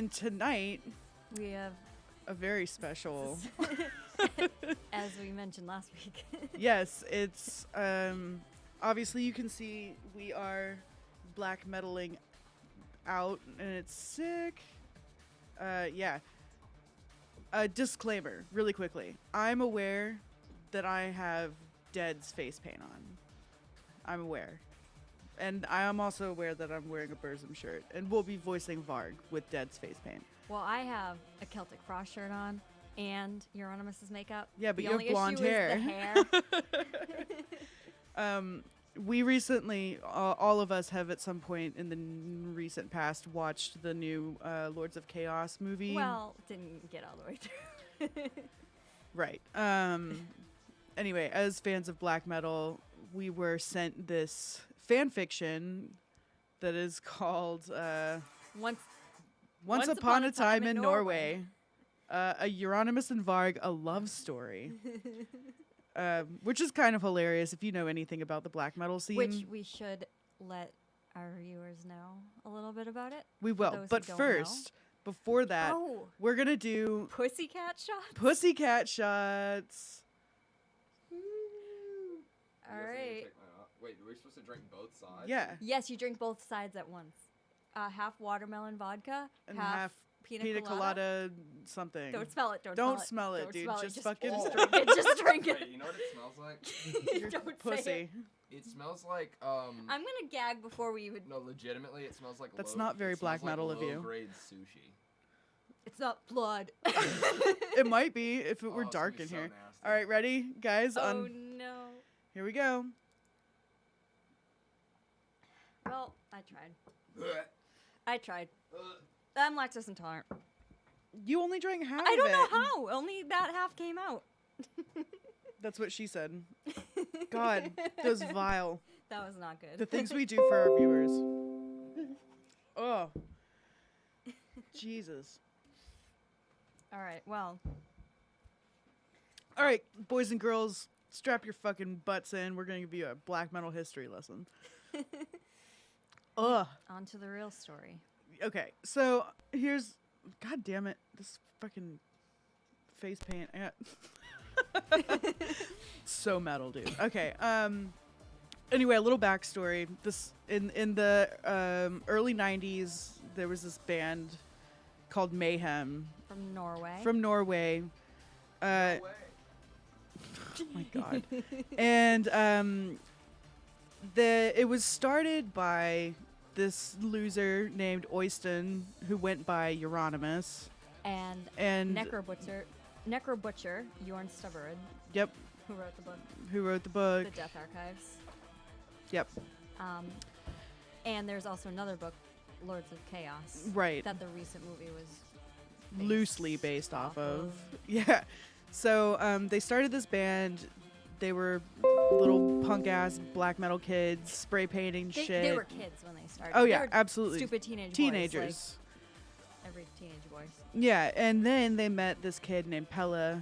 And tonight, we have a very special. As we mentioned last week. Yes, it's obviously you can see we are black metaling out, and it's sick. Yeah. Disclaimer, really quickly. I'm aware that I have Dead's face paint on. I'm aware. And I am also aware that I'm wearing a Burzum shirt, and we'll be voicing Varg with Dead's face paint. Well, I have a Celtic Frost shirt on and Euronymous' makeup. Yeah, but the you have only blonde issue hair. Is the hair. We recently, all of us have at some point in the recent past watched the new Lords of Chaos movie. Well, didn't get all the way through. Right. Anyway, as fans of black metal, we were sent this fan fiction that is called Once Upon a Time in Norway. A Euronymous and Varg, a love story. Which is kind of hilarious if you know anything about the black metal scene. Which we should let our viewers know a little bit about it. We will. But first, before that, we're going to do Pussycat shots. Pussycat shots. All right. Wait, are we supposed to drink both sides? Yeah. Yes, you drink both sides at once. Half watermelon vodka, And half pina colada something. Don't smell it. Don't smell it, dude. Just fucking drink it. Just drink it. Wait, you know what it smells like? Your Don't pussy. say It smells like I'm gonna gag before we even. No, legitimately, it smells like. That's not very black metal of you. Low-grade sushi. It's not blood. It might be if it were dark in so here. nasty. All right, ready, guys? Oh no. Here we go. Well, I tried. I'm lactose intolerant. You only drank half. I don't of know it. how. Only that half came out. That's what she said. God, that was vile. That was not good. The things we do for our viewers. Oh. Jesus. All right. Well. All right, boys and girls, strap your fucking butts in. We're going to give you a black metal history lesson. Ugh. On to the real story. Okay, so here's... God damn it. This fucking face paint. So metal, dude. Okay, anyway, a little backstory. This in the early 90s, there was this band called Mayhem. From Norway. From Norway. No way. Oh my god. And it was started by this loser named Oyston who went by Euronymous. And Necro Butcher, Jorn Stubberud. Yep. Who wrote the book? Who wrote the book? The Death Archives. Yep. And there's also another book, Lords of Chaos. Right. That the recent movie was loosely based off of. Yeah. So they started this band. They were little punk ass black metal kids spray painting shit. They were kids when they started. Oh They yeah, were absolutely. Stupid Teenagers. Boys, like every teenage boys. Yeah, and then they met this kid named Pelle,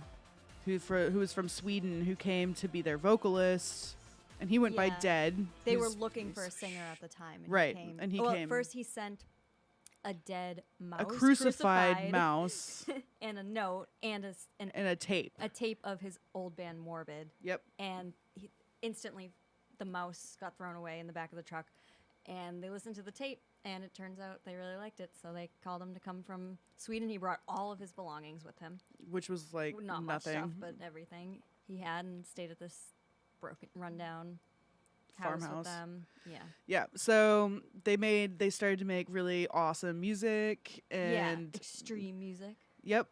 who was from Sweden, who came to be their vocalist, and he went by Yeah. Dead. They were looking for a singer at the time. And Right, He came. and he well, came. At first, he sent a dead mouse, A crucified mouse and a note, and and a tape. a tape of his old band Morbid. Yep. And instantly, the mouse got thrown away in the back of the truck, and they listened to the tape, and it turns out they really liked it, so they called him to come from Sweden. He brought all of his belongings with him. Which was like Not nothing. much stuff, but everything he had, and stayed at this broken, rundown house Farmhouse. with them. Yeah. Yeah. So they started to make really awesome music and extreme music. Yep.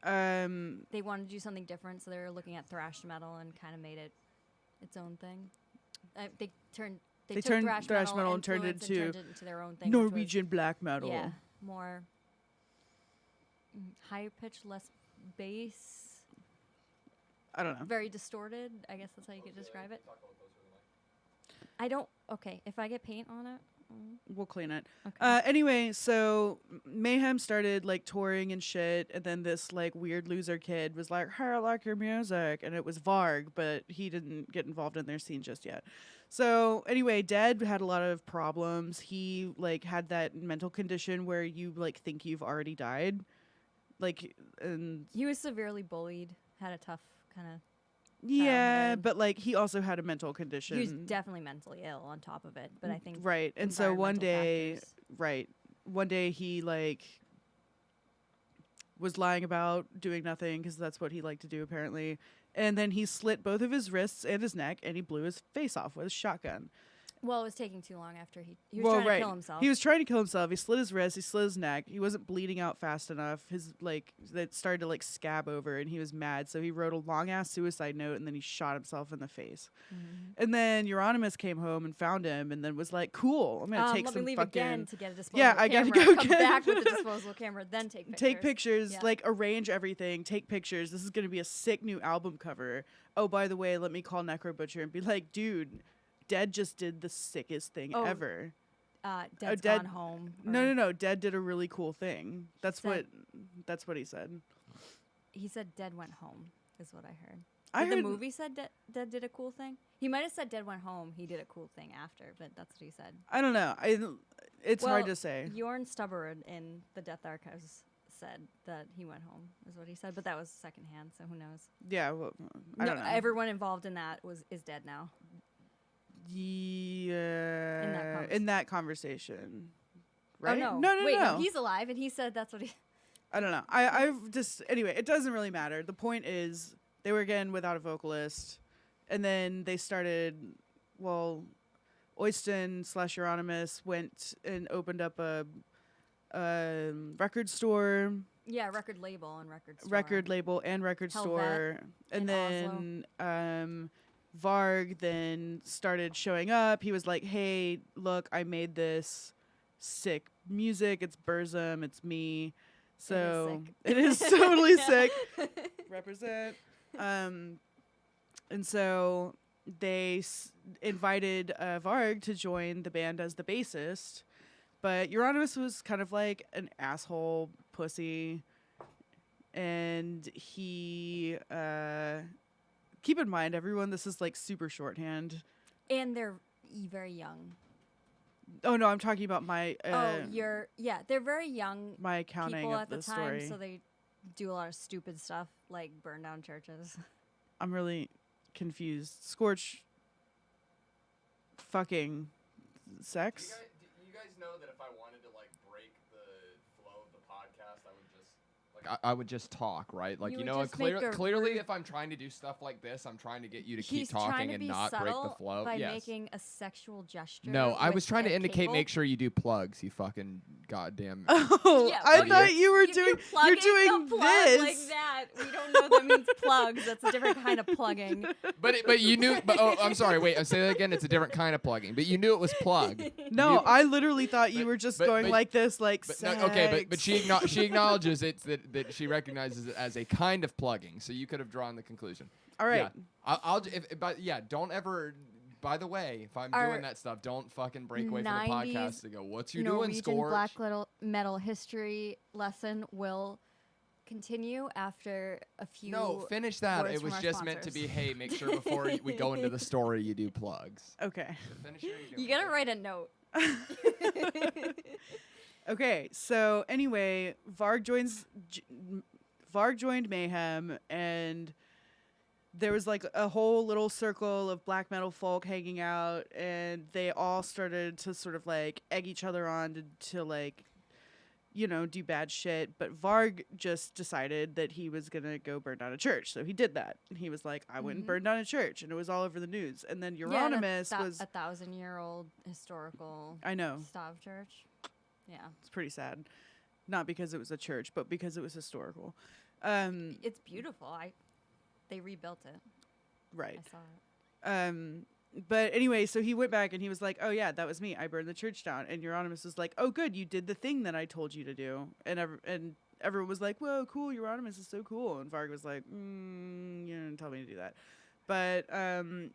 They wanted to do something different, so they were looking at thrash metal and kind of made it its own thing. They took turned thrash metal and turned it influence into into their own thing. Norwegian black metal. Yeah, more higher pitch, less bass. I don't know. Very distorted. I guess that's how you could describe it. I don't. Okay, if I get paint on it, We'll clean it. Okay. Anyway, so Mayhem started like touring and shit, and then this like weird loser kid was like, "Hey, I like your music," and it was Varg, but he didn't get involved in their scene just yet. So anyway, Dead had a lot of problems. He like had that mental condition where you like think you've already died, like, and He was severely bullied. Had a tough kind of. yeah, Childhood. but like he also had a mental condition. He was definitely mentally ill on top of it. But I think right, and so one environmental day, factors- right, one day he like was lying about doing nothing because that's what he liked to do apparently, and then he slit both of his wrists and his neck, and he blew his face off with a shotgun. Well, it was taking too long after he was trying to kill himself. He was trying to kill himself. He slit his wrist. He slit his neck. He wasn't bleeding out fast enough. His like that started to like scab over, and he was mad. So he wrote a long ass suicide note, and then he shot himself in the face. Mm-hmm. And then Euronymous came home and found him, and then was like, "Cool, I'm gonna take let some me leave fucking again to get a disposable Yeah, I camera. gotta go Come get- back with the disposable camera, then take pictures. take pictures, Yeah. like arrange everything, take pictures. This is gonna be a sick new album cover. Oh, by the way, let me call Necro Butcher and be like, dude, Dead just did the sickest thing Oh, ever." Dead's Dead- gone home. No. Dead did a really cool thing. That's Said- what he said. He said Dead went home, is what I heard. I Did heard the movie said Dead did a cool thing? He might have said Dead went home. He did a cool thing after, but that's what he said. I don't know. It's hard Well, to say. Jorn Stubberud in the Death Archives said that he went home, is what he said, but that was secondhand, so who knows? Yeah, well, I don't know. Everyone involved in that is dead now. Yeah, convers- in that conversation, right? Oh, no, Wait, no. he's alive, and he said that's what he. I don't know. I've just anyway. It doesn't really matter. The point is they were again without a vocalist, and then they started. Well, Oyston / Euronymous went and opened up a record store, Yeah, record label and record store. record label and record Helvet store, and in then Varg then started showing up. He was like, "Hey, look, I made this sick music. It's Burzum. It's me." So it is totally sick. Represent. And so they invited Varg to join the band as the bassist, but Euronymous was kind of like an asshole pussy, and he keep in mind, everyone, this is like super shorthand. And they're very young. Oh no, I'm talking about my they're very young my accounting people of at the the time, story. so they do a lot of stupid stuff like burn down churches. I'm really confused. Scorch fucking sex? Do you guys know that if I wanted to like break the flow of the podcast, I would just I would just talk, right? Like, You you would know, just make a clearly rude- if I'm trying to do stuff like this, I'm trying to get you to He's keep talking trying to and be not break the subtle flow. by Yes. making a sexual gesture. No, I with was trying to a indicate, cable. make sure you do plugs, you fucking goddamn. Oh, Yeah, I what thought do you were If doing. you're You're plugging doing the plug this. like that. We don't know that means plugs. That's a different kind of plugging. But you knew. But oh, I'm sorry. Wait, I'll say that again. It's a different kind of plugging. But you knew it was plug. No, You- I literally thought you but- were just but- going but- like this, like But sex. no, okay, but she acknowledges it's that she recognizes it as a kind of plugging. So you could have drawn the conclusion. All right. Yeah, but yeah, don't ever. By the way, if I'm Our doing that stuff, don't fucking break away from the 90s podcast to go. What you doing, Norwegian Scorch? black metal history lesson will continue after a few. No, finish that. words It was from our just meant to sponsors. be, hey, make sure before we go into the story, you do plugs. Okay. Finish your You gotta write a note. Okay. So anyway, Varg joined Mayhem, and there was like a whole little circle of black metal folk hanging out, and they all started to sort of like egg each other on to like, you know, do bad shit. But Varg just decided that he was gonna go burn down a church, so he did that. And he was like, "I went and Mhm. burned down a church," and it was all over the news. And then Yeah, Euronymous was, a 1,000-year-old historical I know, Stav church. Yeah, it's pretty sad, not because it was a church, but because it was historical. it's beautiful. They rebuilt it. Right. I saw it. But anyway, so he went back and he was like, "Oh yeah, that was me. I burned the church down." And Euronymous was like, "Oh good, you did the thing that I told you to do." And everyone was like, "Whoa, cool! Euronymous is so cool." And Varg was like, "You didn't tell me to do that." But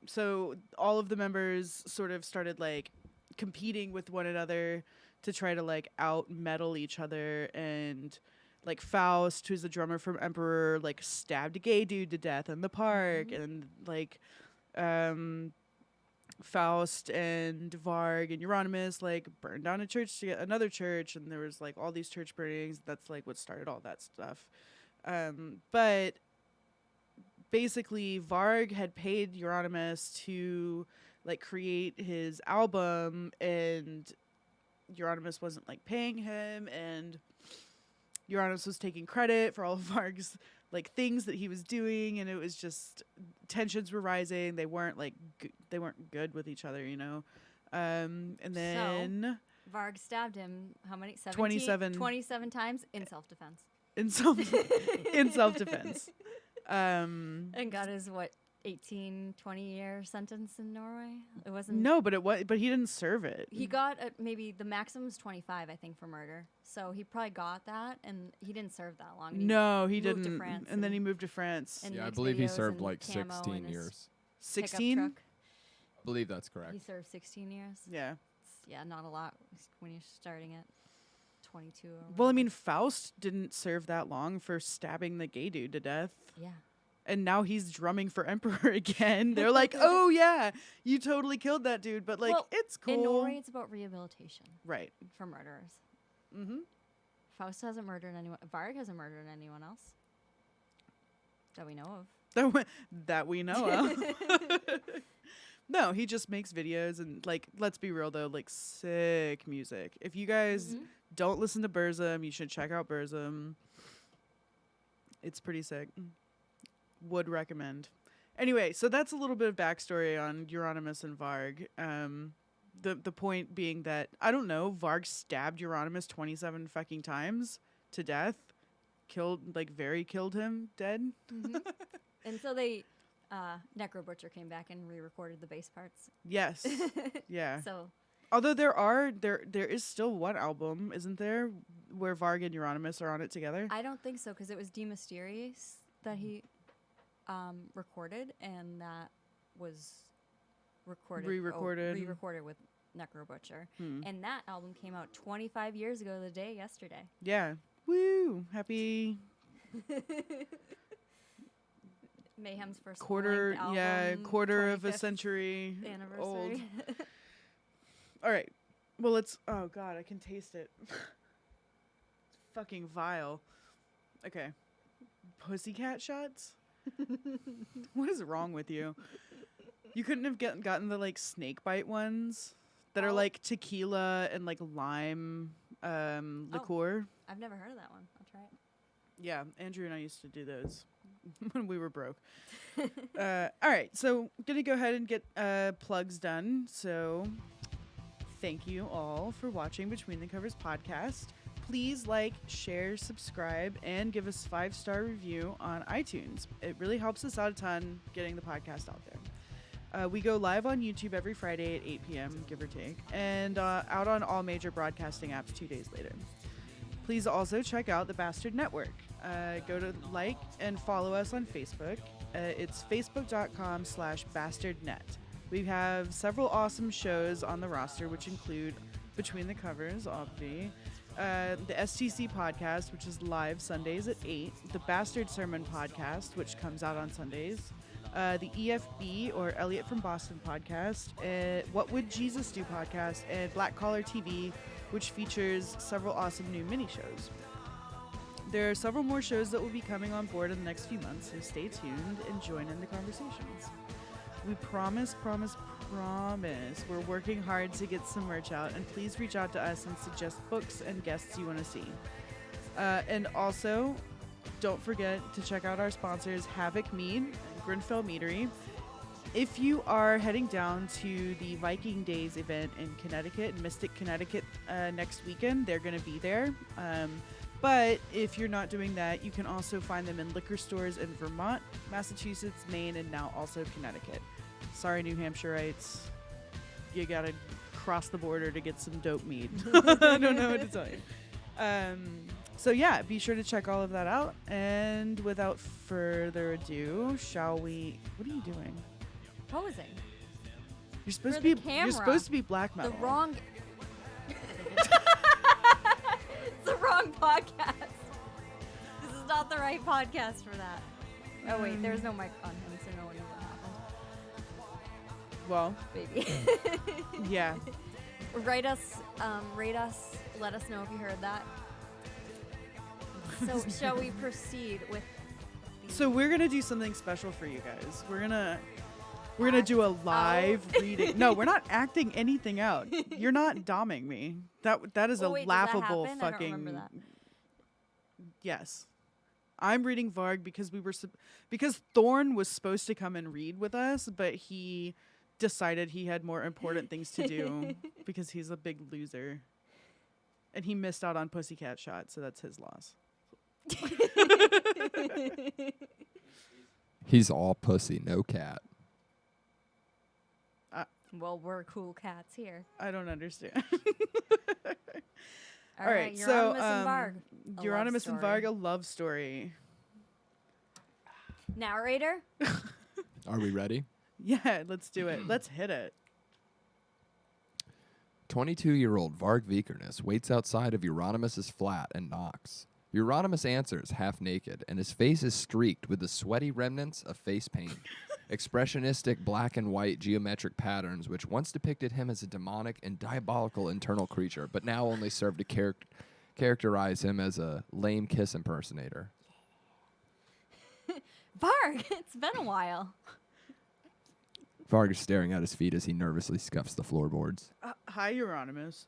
so all of the members sort of started like competing with one another to try to like out metal each other. And like Faust, who's the drummer from Emperor, like stabbed a gay dude to death in the park. And like Faust and Varg and Euronymous like burned down a church to get another church, and there was like all these church burnings. That's like what started all that stuff. But basically Varg had paid Euronymous to like create his album, and Euronymous wasn't like paying him, and Euronymous was taking credit for all of Varg's like things that he was doing, and it was just tensions were rising. They weren't like they weren't good with each other, you know. And then Varg stabbed him how many? 27 times in self-defense. in self-defense. And got his 18, 20-year sentence in Norway. It wasn't. No, but he didn't serve it. He got maybe the maximum is 25, I think, for murder. So he probably got that, and he didn't serve that long. No, he moved didn't. to France and then he moved to France. and Yeah, I makes believe he videos served and like camo in 16 his years. pickup 16? truck. I believe that's correct. He served 16 years. Yeah. Yeah, not a lot when you're starting at 22. Or Well, I whatever. mean, Faust didn't serve that long for stabbing the gay dude to death. Yeah. And now he's drumming for Emperor again. They're like, oh, yeah, you totally killed that dude. But, like, Well, it's cool. In Norway, it's about rehabilitation Right. for murderers. Mm-hmm. Faust hasn't murdered anyone. Varg hasn't murdered anyone else that we know of. That we know of. No, he just makes videos and, like, let's be real, though, like, sick music. If you guys don't listen to Burzum, you should check out Burzum. It's pretty sick. Would recommend. Anyway, so that's a little bit of backstory on Euronymous and Varg. The point being that, I don't know, Varg stabbed Euronymous 27 fucking times to death. Killed him dead. And so they, Necro Butcher came back and re-recorded the bass parts. Yes. Yeah. So Although there is still one album, isn't there, where Varg and Euronymous are on it together? I don't think so, because it was De Mysterious that he recorded, and that was Re-recorded. re-recorded with Necro Butcher. And that album came out 25 years ago the day yesterday. Yeah. Woo! Happy Mayhem's first quarter, full-length yeah, album, quarter of a 25th century old. anniversary. All right. Well, let's. Oh God, I can taste it. It's fucking vile. Okay. Pussycat shots. What is wrong with you? You couldn't have gotten the like snake bite ones that are like tequila and like lime liqueur. I've never heard of that one. I'll try it. Yeah, Andrew and I used to do those when we were broke. All right, so gonna go ahead and get plugs done. So thank you all for watching Between the Covers podcast. Please like, share, subscribe, and give us 5-star review on iTunes. It really helps us out a ton getting the podcast out there. We go live on YouTube every Friday at 8 p.m., give or take, and out on all major broadcasting apps 2 days later. Please also check out the Bastard Network. Go to like and follow us on Facebook. It's facebook.com/bastardnet. We have several awesome shows on the roster, which include Between the Covers, obviously, the STC podcast, which is live Sundays at 8, the Bastard Sermon podcast, which comes out on Sundays, the EFB, or Elliot from Boston podcast, What Would Jesus Do podcast, and Black Collar TV, which features several awesome new mini-shows. There are several more shows that will be coming on board in the next few months, so stay tuned and join in the conversations. We promise, we're working hard to get some merch out, and please reach out to us and suggest books and guests you want to see. And also, don't forget to check out our sponsors, Havoc Mead and Grenfell Meadery. If you are heading down to the Viking Days event in Connecticut, Mystic, Connecticut, next weekend, they're going to be there. But if you're not doing that, you can also find them in liquor stores in Vermont, Massachusetts, Maine, and now also Connecticut. Sorry, New Hampshireites. You gotta cross the border to get some dope mead. I don't know what to tell you. So yeah, be sure to check all of that out. And without further ado, shall we... What are you doing? Posing. You're supposed For to be. the camera. You're supposed to be black The metal. wrong. It's the wrong podcast. This is not the right podcast for that. Oh wait, there's no mic on him, so no one knows what happened. Well, Baby. yeah. Rate us, let us know if you heard that. So, shall we proceed with So we're gonna do something special for you guys. We're gonna do a live reading. No, we're not acting anything out. You're not doming me. That is Oh, a wait, does that laughable happen? I don't fucking. remember that. Yes, I'm reading Varg because because Thorn was supposed to come and read with us, but he decided he had more important things to do because he's a big loser, and he missed out on Pussycat Shot, so that's his loss. He's all pussy, no cat. Well, we're cool cats here. I don't understand. All right, right, so Euronymous and Varg. A love Euronymous and story. Varg, a love story. Narrator? Are we ready? Yeah, let's do it. Let's hit it. 22-year-old Varg Vikernes waits outside of Euronymous' flat and knocks. Euronymous answers, half naked, and his face is streaked with the sweaty remnants of face paint. Expressionistic black and white geometric patterns which once depicted him as a demonic and diabolical internal creature, but now only serve to characterize him as a lame Kiss impersonator. Varg, it's been a while. Varg is staring at his feet as he nervously scuffs the floorboards. Hi, Euronymous.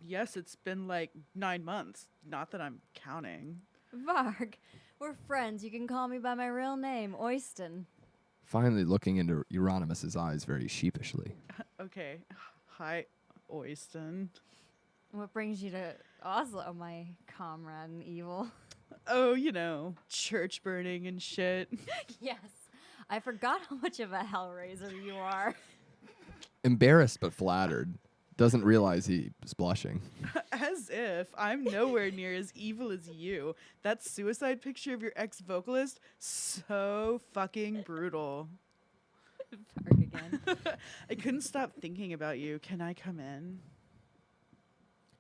Yes, it's been like 9 months. Not that I'm counting. Varg, we're friends. You can call me by my real name, Oyston. Finally looking into Euronymous' eyes very sheepishly. Okay. Hi, Oyston. What brings you to Oslo, my comrade in evil? Oh, church burning and shit. Yes, I forgot how much of a hellraiser you are. Embarrassed but flattered, doesn't realize he is blushing. As if I'm nowhere near as evil as you. That suicide picture of your ex-vocalist, so fucking brutal. Varg again. I couldn't stop thinking about you. Can I come in?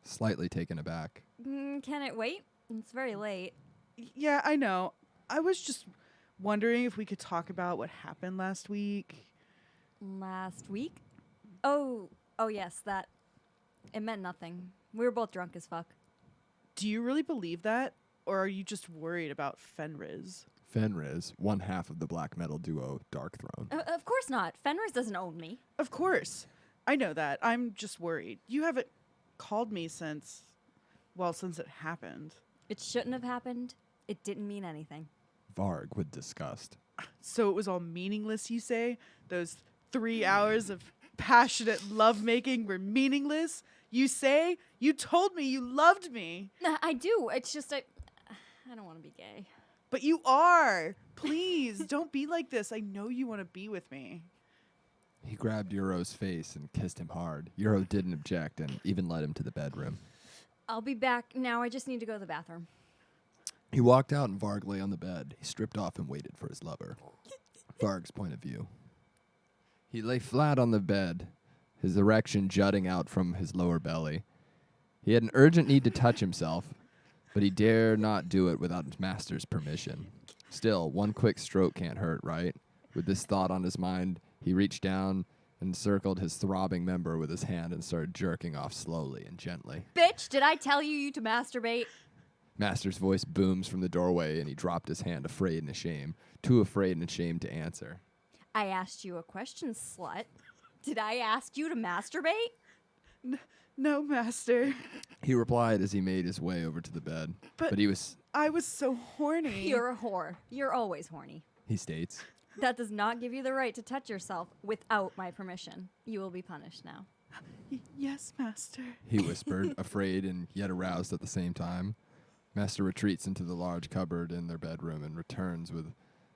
Slightly taken aback. Can it wait? It's very late. Yeah, I know. I was just wondering if we could talk about what happened last week. Last week? Oh yes, that. It meant nothing. We were both drunk as fuck. Do you really believe that? Or are you just worried about Fenris? Fenris, one half of the black metal duo Darkthrone. Of course not. Fenris doesn't own me. Of course. I know that. I'm just worried. You haven't called me since it happened. It shouldn't have happened. It didn't mean anything. Varg with disgust. So it was all meaningless, you say? Those 3 hours of passionate lovemaking were meaningless? You say? You told me you loved me. Nah, I do. It's just I don't want to be gay. But you are. Please, don't be like this. I know you want to be with me. He grabbed Euro's face and kissed him hard. Euro didn't object and even led him to the bedroom. I'll be back now. I just need to go to the bathroom. He walked out and Varg lay on the bed. He stripped off and waited for his lover. Varg's point of view. He lay flat on the bed, his erection jutting out from his lower belly. He had an urgent need to touch himself, but he dare not do it without his master's permission. Still, one quick stroke can't hurt, right? With this thought on his mind, he reached down and circled his throbbing member with his hand and started jerking off slowly and gently. Bitch, did I tell you to masturbate? Master's voice booms from the doorway, and he dropped his hand, afraid and ashamed, too afraid and ashamed to answer. I asked you a question, slut. Did I ask you to masturbate? No, master. He replied as he made his way over to the bed. But he was, I was so horny. You're a whore. You're always horny. he states. That does not give you the right to touch yourself without my permission. You will be punished now. Yes, master. He whispered, afraid and yet aroused at the same time. Master retreats into the large cupboard in their bedroom and returns with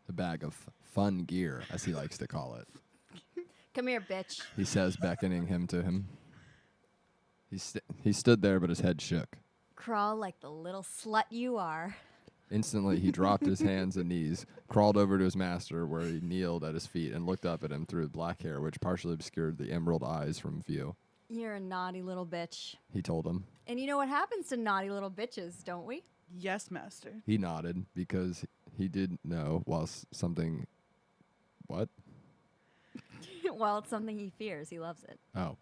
a bag of fun gear, as he likes to call it. Come here, bitch. He says, beckoning him to him. He stood there, but his head shook. Crawl like the little slut you are. Instantly, he dropped his hands and knees, crawled over to his master, where he kneeled at his feet and looked up at him through black hair, which partially obscured the emerald eyes from view. You're a naughty little bitch. He told him. And you know what happens to naughty little bitches, don't we? Yes, master. He nodded because he did know something. What? Well, it's something he fears. He loves it. Oh.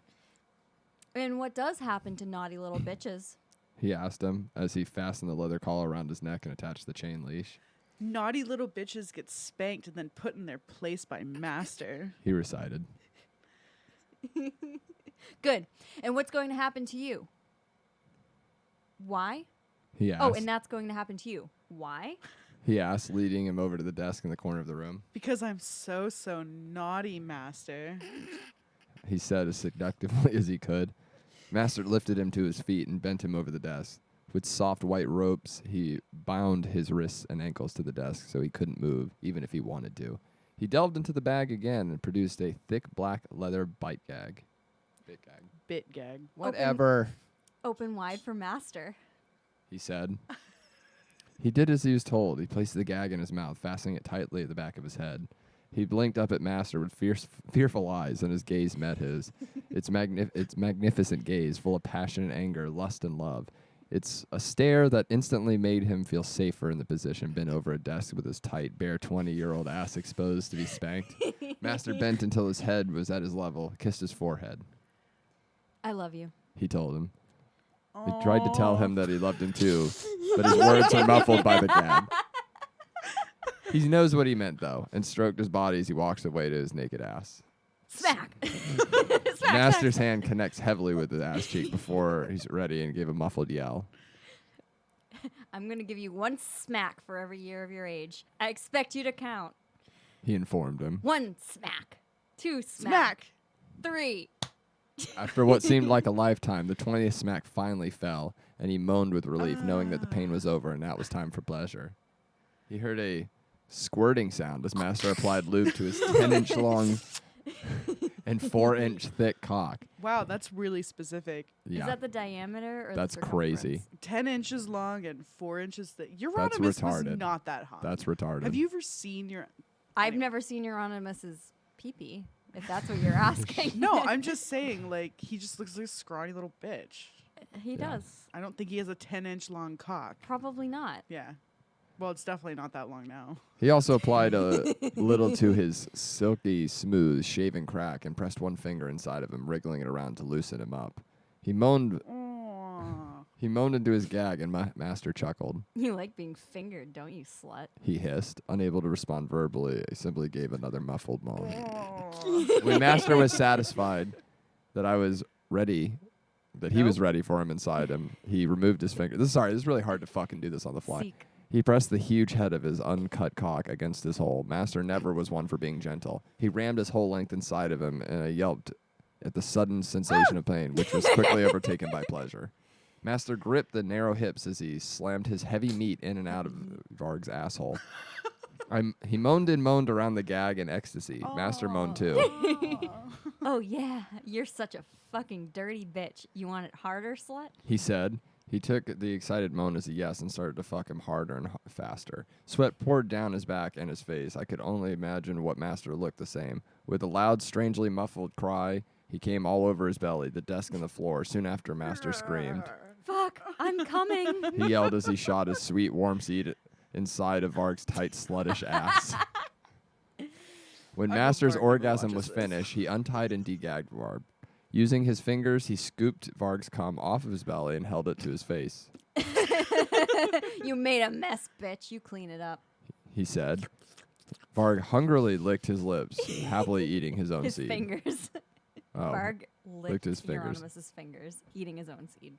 And what does happen to naughty little bitches? He asked him as he fastened the leather collar around his neck and attached the chain leash. Naughty little bitches get spanked and then put in their place by master. He recited. Good. And what's going to happen to you? Why? He asked. Oh, and that's going to happen to you. Why? He asked, leading him over to the desk in the corner of the room. Because I'm so naughty, master. He said as seductively as he could. Master lifted him to his feet and bent him over the desk. With soft white ropes, he bound his wrists and ankles to the desk so he couldn't move, even if he wanted to. He delved into the bag again and produced a thick black leather bite gag. Bit gag. Bit gag. Whatever, Open wide for master. he said. He did as he was told. He placed the gag in his mouth, fastening it tightly at the back of his head. He blinked up at Master with fearful eyes, and his gaze met his. Its magnificent gaze, full of passion and anger, lust and love. It's a stare that instantly made him feel safer in the position, bent over a desk with his tight, bare 20-year-old ass exposed to be spanked. Master bent until his head was at his level, kissed his forehead. I love you. He told him. He tried to tell him that he loved him too, but his words were muffled by the gag. He knows what he meant, though, and stroked his body as he walks away to his naked ass. Smack. Master's hand connects heavily with his ass cheek before he's ready and gave a muffled yell. I'm going to give you one smack for every year of your age. I expect you to count. He informed him. 1 smack. 2 smack. Smack! 3. After what seemed like a lifetime, the 20th smack finally fell, and he moaned with relief, knowing that the pain was over and now it was time for pleasure. He heard a squirting sound as Master applied lube to his 10-inch long and 4-inch thick cock. Wow, that's really specific. Is Yeah, that the diameter or that's the crazy. circumference? 10 inches long and 4 inches thick. Your That's Rodimus was retarded. not that hot. That's retarded. Have you ever seen your... I've Anyway. never seen Euronymous' pee-pee, if that's what you're asking. No, I'm just saying, like, he just looks like a scrawny little bitch. He Yeah. does. I don't think he has a 10-inch long cock. Probably not. Yeah. Well, it's definitely not that long now. He also applied a little to his silky, smooth, shaven crack and pressed one finger inside of him, wriggling it around to loosen him up. He moaned into his gag, and Master chuckled. You like being fingered, don't you, slut? He hissed, unable to respond verbally. He simply gave another muffled moan. When Master was satisfied that I was ready, that he was ready for him inside him, he removed his finger. This is really hard to fucking do this on the fly. Seek. He pressed the huge head of his uncut cock against his hole. Master never was one for being gentle. He rammed his whole length inside of him, and I yelped at the sudden sensation of pain, which was quickly overtaken by pleasure. Master gripped the narrow hips as he slammed his heavy meat in and out of Varg's asshole. He moaned and moaned around the gag in ecstasy. Master moaned too. Oh, yeah. You're such a fucking dirty bitch. You want it harder, slut? He said. He took the excited moan as a yes and started to fuck him harder and faster. Sweat poured down his back and his face. I could only imagine what Master looked the same. With a loud, strangely muffled cry, he came all over his belly, the desk and the floor. Soon after, Master screamed. Fuck, I'm coming. He yelled as he shot his sweet, warm seed inside of Varg's tight, sluttish ass. When I hope Master's Varg never orgasm watches was this. finished, he untied and degagged Varg. Using his fingers, he scooped Varg's cum off of his belly and held it to his face. You made a mess, bitch. You clean it up. He said. Varg hungrily licked his lips, happily eating his own His seed. fingers. Oh. Varg licked his fingers. Euronymous' fingers, eating his own seed.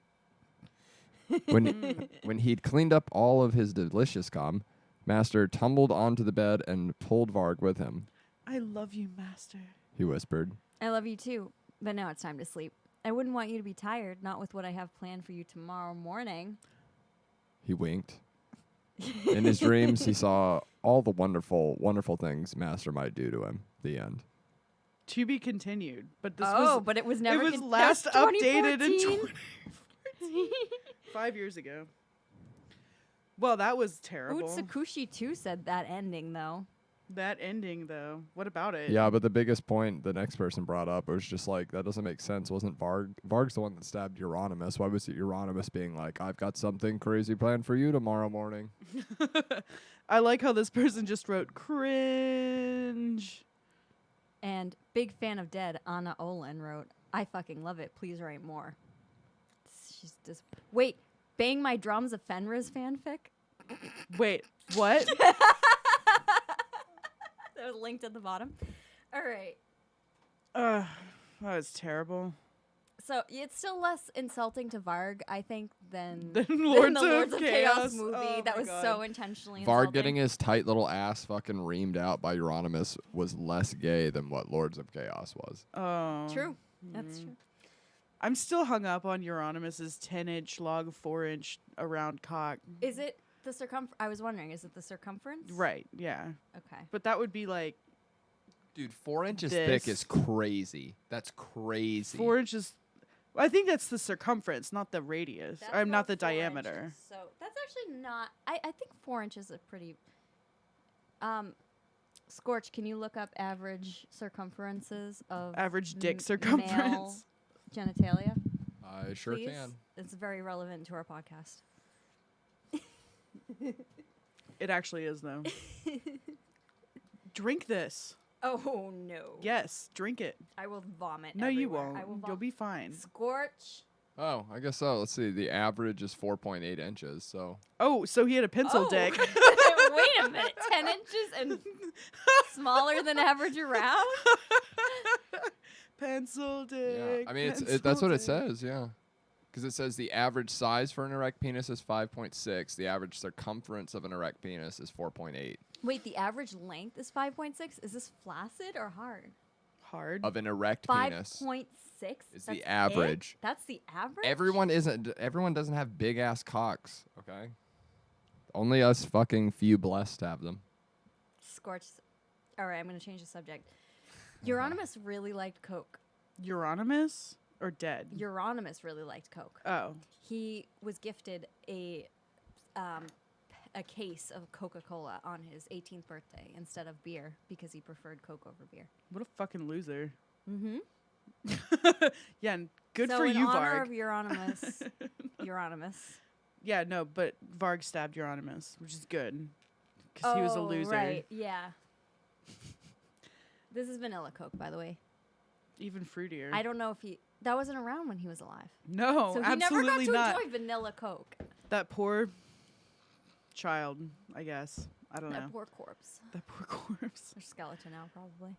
When he'd cleaned up all of his delicious cum, Master tumbled onto the bed and pulled Varg with him. I love you, master. He whispered. I love you too, but now it's time to sleep. I wouldn't want you to be tired, not with what I have planned for you tomorrow morning. He winked. In his dreams, he saw all the wonderful, wonderful things Master might do to him. The end. To be continued. But this But it was never. it was that last updated in 2014. 2014. 5 years ago. Well, that was terrible. Utsukushi too said that ending though. That ending, though. What about it? Yeah, but the biggest point the next person brought up was just like, that doesn't make sense. Wasn't Varg's the one that stabbed Euronymous? Why was it Euronymous being like, I've got something crazy planned for you tomorrow morning? I like how this person just wrote cringe. And big fan of Dead, Anna Olin wrote, I fucking love it. Please write more. She's just wait, Bang My Drums a Fenris fanfic? Wait, what? That was linked at the bottom. All right. That was terrible. So it's still less insulting to Varg, I think, than Than the Lords Lords of of Chaos Chaos. movie. Oh That my was God. so intentionally Varg insulting. getting his tight little ass fucking reamed out by Euronymous was less gay than what Lords of Chaos was. Oh. True. That's true. I'm still hung up on Euronymous' 10-inch log 4-inch around cock. Is it the circumference? I was wondering, is it the circumference? Right, yeah. Okay. But that would be like Dude, 4 inches This. thick is crazy. That's crazy. 4 inches. I think that's the circumference, not the radius. That's I'm not about the 4 diameter. inches, so that's actually not. I think 4 inches is pretty. Scorch, can you look up average circumferences of Average dick male circumference. genitalia? I sure Please? can. It's very relevant to our podcast. It actually is, though. Drink this. Oh no. Yes, drink it. I will vomit. No, you everywhere. won't. I will You'll be fine. Scorch. Oh, I guess so. Let's see. The average is 4.8 inches, so. Oh, so he had a pencil Oh. dick. Wait a minute. 10 inches and smaller than average around? Pencil Yeah. dick. I mean, pencil that's what it dick. says, yeah. Because it says the average size for an erect penis is 5.6. The average circumference of an erect penis is 4.8. Wait, the average length is 5.6? Is this flaccid or hard? Hard. Of an erect penis. 5.6 is the That's it? average. That's the average? Everyone doesn't have big ass cocks, okay? Only us fucking few blessed have them. Scorch. All right, I'm going to change the subject. Euronymous really liked Coke. Euronymous or dead? Euronymous really liked Coke. Oh. He was gifted a case of Coca-Cola on his 18th birthday instead of beer because he preferred Coke over beer. What a fucking loser. Mm-hmm. Yeah, and good so for in you, honor Varg. of Euronymous. Yeah, no, but Varg stabbed Euronymous, which is good. Because he was a loser. Right, yeah. This is vanilla Coke, by the way. Even fruitier. I don't know if that wasn't around when he was alive. No, So he absolutely never got to not. enjoy vanilla Coke. That poor child, I guess. I don't know. That poor corpse. That poor corpse. Or skeleton now, probably.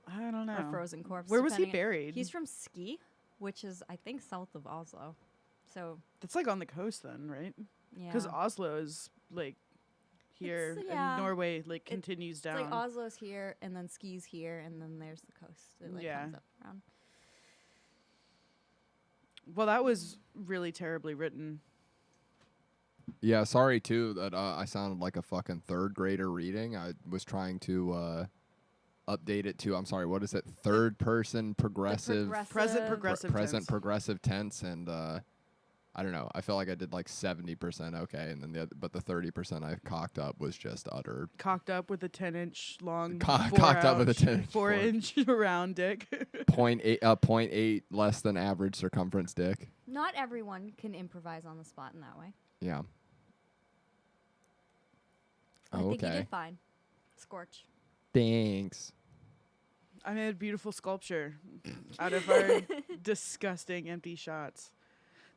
I don't know. Or frozen corpse. Where was he depending- buried? He's from Ski, which is, I think, south of Oslo. So, That's like on the coast then, right? yeah. Because Oslo is like here, yeah. and Norway like continues It's down. like Oslo's here, and then Ski's here, and then there's the coast. It like Yeah. comes up around. Well, that was really terribly written. Yeah, sorry too that I sounded like a fucking third grader reading. I was trying to update it to, I'm sorry, what is it? Third person progressive, Present progressive present tense. progressive tense, and I don't know. I feel like I did like 70% okay, and then but the 30% I cocked up was just utter. Cocked up with a 10-inch long. Cocked up with a 10-inch 4-inch round dick. 0.8 less than average circumference dick. Not everyone can improvise on the spot in that way. Yeah. I think you Okay. did fine. Scorch. Thanks. I made a beautiful sculpture out of our disgusting empty shots.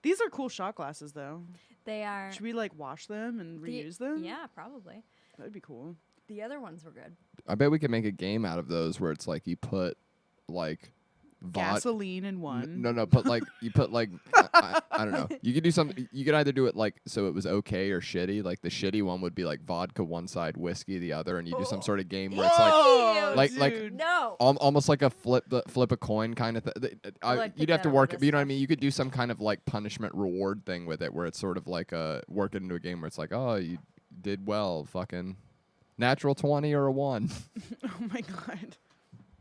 These are cool shot glasses, though. They are. Should we like wash them and reuse them? Yeah, probably. That'd be cool. The other ones were good. I bet we could make a game out of those where it's like you put like Gasoline in one. No, put like you put like I don't know. You could do something. You could either do it like so it was okay or shitty. Like the shitty one would be like vodka one side, whiskey the other, and you do some sort of game where it's like Whoa, like dude. No. almost like a flip a coin kind of thing. Well, I'd You'd pick have to that work over it. But you know what I this mean? You could do some kind of like punishment reward thing with it, where it's sort of like work it into a game where it's like, oh, you did well, fucking natural 20 or a 1. Oh my god.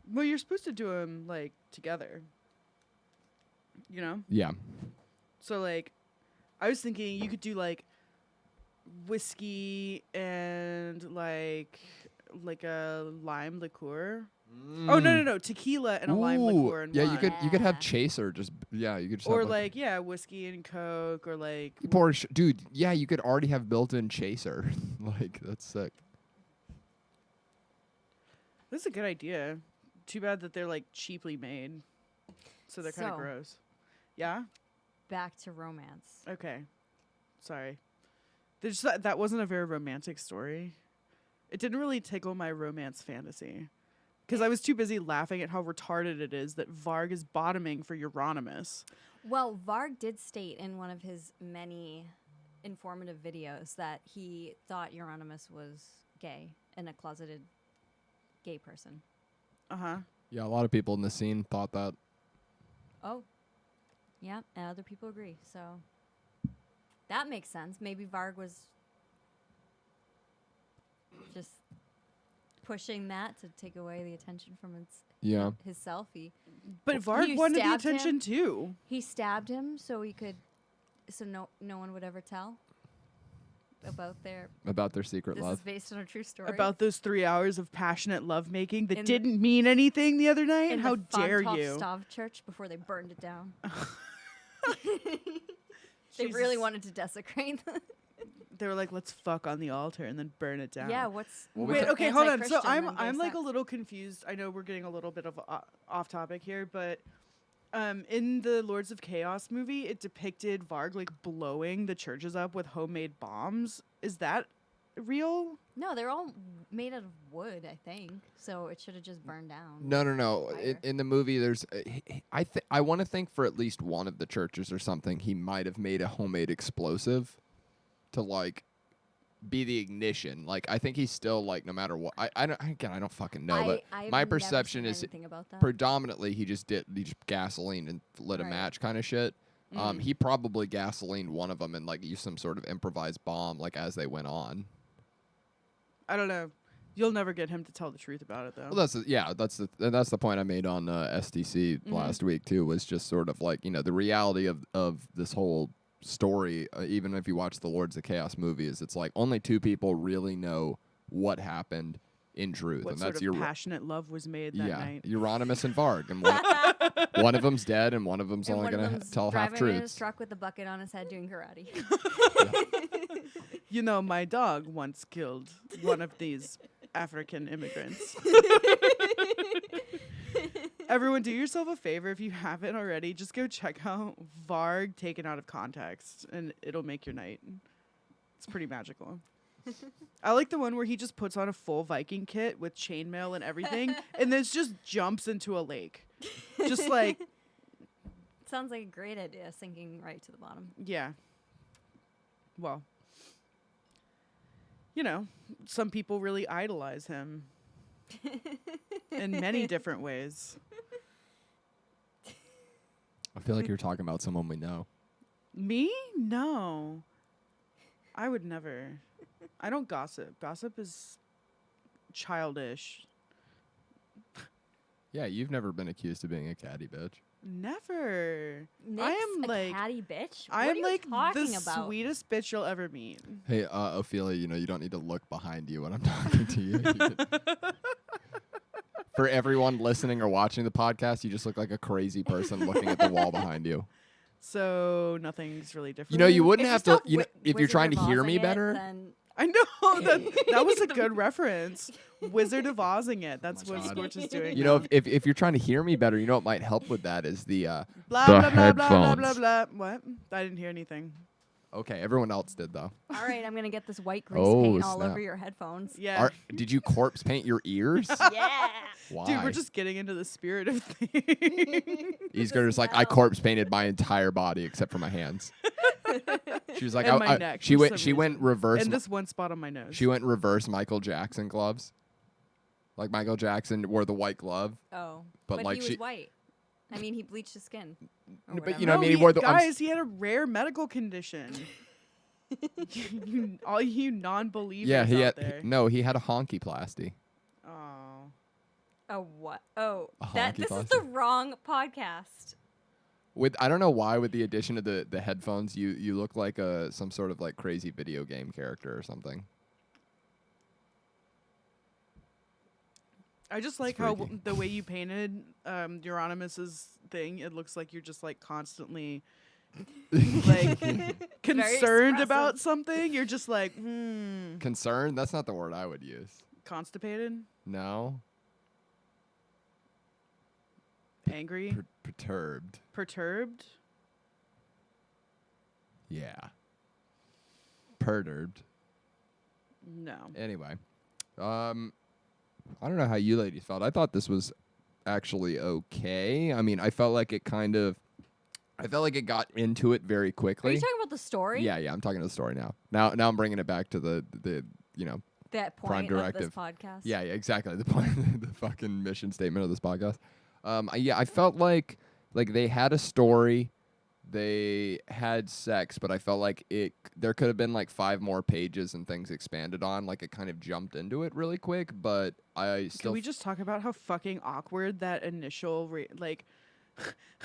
Well, you're supposed to do them like together. You know? Yeah. So like, I was thinking you could do like whiskey and like a lime liqueur. Oh no, tequila and a lime liqueur and yeah, wine. you could have Yeah. chaser. Just you could just Or have like whiskey and Coke, or like you pour dude. Yeah, you could already have built-in chaser. Like that's sick. This is a good idea. Too bad that they're like cheaply made, so they're kind of So- gross. Yeah. Back to romance. Okay. Sorry. There's that wasn't a very romantic story. It didn't really tickle my romance fantasy. Because I was too busy laughing at how retarded it is that Varg is bottoming for Euronymous. Well, Varg did state in one of his many informative videos that he thought Euronymous was gay and a closeted gay person. Uh-huh. Yeah, a lot of people in the scene thought that. Oh, yeah, and other people agree. So that makes sense. Maybe Varg was just pushing that to take away the attention from his selfie. But Well, Varg he wanted the stabbed attention him. too. He stabbed him so no one would ever tell about Their secret this love. is based on a true story. About those 3 hours of passionate lovemaking that In- didn't mean anything the other night. in How the dare Fonthof you? Stav Church before they burned it down. They really Jesus. wanted to desecrate. They were like, let's fuck on the altar and then burn it down. Yeah, what's Wait, okay, hold on. So anti-Christian I'm than like gay a little confused. I know we're getting a little bit of off topic here, but in the Lords of Chaos movie, it depicted Varg like blowing the churches up with homemade bombs. Is that real? sex. No, they're all made out of wood, I think. So it should have just burned down. No. Fire. In the movie, there's I want to think for at least one of the churches or something, he might have made a homemade explosive to like be the ignition. Like I think he's still like no matter what. I don't fucking know, but I've my never perception seen is anything about that. predominantly he just gasoline and lit a Right. match kind of shit. He probably gasolined one of them and like used some sort of improvised bomb like as they went on. I don't know. You'll never get him to tell the truth about it though. Well, that's the point I made on STC last week too. Was just sort of like the reality of this whole story. Even if you watch the Lords of Chaos movies, it's like only two people really know what happened in truth, what and sort that's of passionate love was made that night? Euronymous and Varg, and one of them's dead, and one of them's And only one of gonna them's tell half driving in his truths. truck with a bucket on his head doing karate. You know, my dog once killed one of these African immigrants. Everyone, do yourself a favor if you haven't already. Just go check out Varg taken out of context, and it'll make your night. It's pretty magical. I like the one where he just puts on a full Viking kit with chainmail and everything, and then just jumps into a lake. Just like, Sounds like a great idea, sinking right to the bottom. yeah. Well, some people really idolize him in many different ways. I feel like you're talking about someone we know. Me? No. I would never. I don't gossip. Gossip is childish. Yeah, you've never been accused of being a catty bitch. Never. Nyx, am a like- catty bitch. I What am are you like talking the about? sweetest bitch you'll ever meet. Hey, Ophelia, you don't need to look behind you when I'm talking to you. For everyone listening or watching the podcast, you just look like a crazy person looking at the wall behind you. So nothing's really different. You wouldn't If have you're to. still If you're Wizard trying to of hear Ozing me it, better, then I know that was a good reference. Wizard of Ozing it. That's Oh my what God. Scorch is doing. you now. know, if you're trying to hear me better, what might help with that is the. blah the blah blah blah blah headphones. blah blah. What? I didn't hear anything. Okay, everyone else did though. all right, I'm gonna get this white grease Oh, paint all snap. over your headphones. Yeah. Did you corpse paint your ears? Yeah. Why? Dude, we're just getting into the spirit of things. He's gonna just like I smell. corpse painted my entire body except for my hands. She was like, And my neck she for went. some She went reason. reverse. And this one spot on my nose. She went reverse Michael Jackson gloves. Like Michael Jackson wore the white glove. Oh, But, like, he was she- white. I mean, he bleached his skin. or But, whatever. you know what I mean? He No, wore the- I'm s- guys. He had a rare medical condition. All you non-believers Yeah, he out had. there. He had a honky plasty. Oh. Oh what? Oh, A that honky this is plasty. the wrong podcast. I don't know why with the addition of the headphones you look like some sort of like crazy video game character or something. I just like how freaky. the way you painted Euronymous' thing. It looks like you're just like constantly like concerned about expressive. something. You're just like Concerned? That's not the word I would use. constipated, No. angry, Perturbed. perturbed. Yeah. Perturbed. No. Anyway, I don't know how you ladies felt. I thought this was actually okay. I mean, I felt like it got into it very Are quickly. you talking about the story? Yeah, I'm talking to the story now. Now I'm bringing it back to the That point Prime of this directive. podcast. Yeah, exactly. The point, the fucking mission statement of this podcast. I felt like they had a story, they had sex, but I felt like there could have been like 5 more pages and things expanded on. Like it kind of jumped into it really quick, but I still. Can we just talk about how fucking awkward that initial